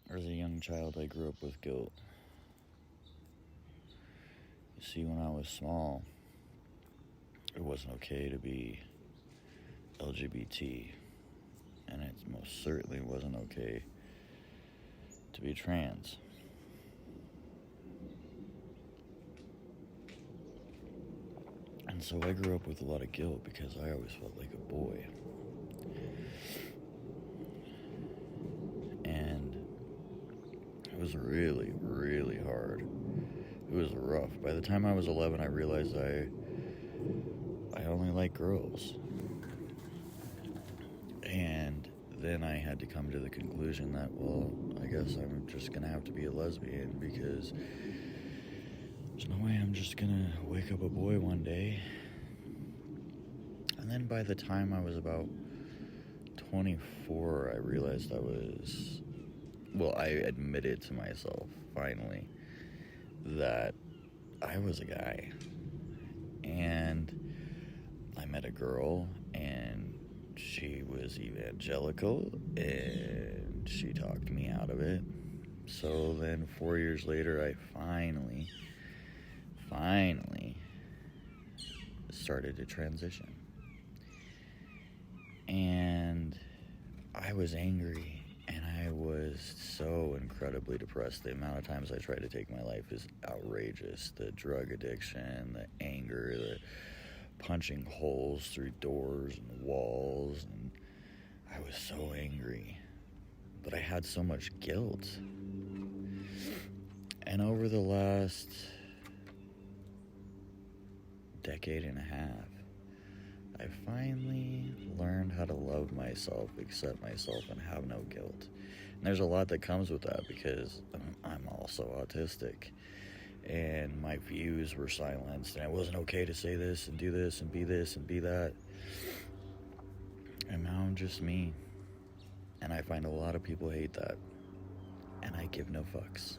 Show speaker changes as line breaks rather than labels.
As a young child, I grew up with guilt. You see, when I was small, it wasn't okay to be LGBT, and it most certainly wasn't okay to be trans. And so I grew up with a lot of guilt because I always felt like a boy. And it was really, really hard. It was rough. By the time I was 11, I realized I only like girls. And then I had to come to the conclusion that, well, I guess I'm just going to have to be a lesbian because there's no way I'm just going to wake up a boy one day. And then by the time I was about 24, I realized I admitted to myself, finally, that I was a guy. And I met a girl, and she was evangelical, and she talked me out of it. So then 4 years later, I finally started to transition. And I was angry, and I was so incredibly depressed. The amount of times I tried to take my life is outrageous. The drug addiction, the anger, the punching holes through doors and walls, and I was so angry. But I had so much guilt. And over the last decade and a half, I finally learned how to love myself, accept myself, and have no guilt. And there's a lot that comes with that because I'm also autistic. And my views were silenced, and it wasn't okay to say this and do this and be that. And now I'm just me. And I find a lot of people hate that. And I give no fucks.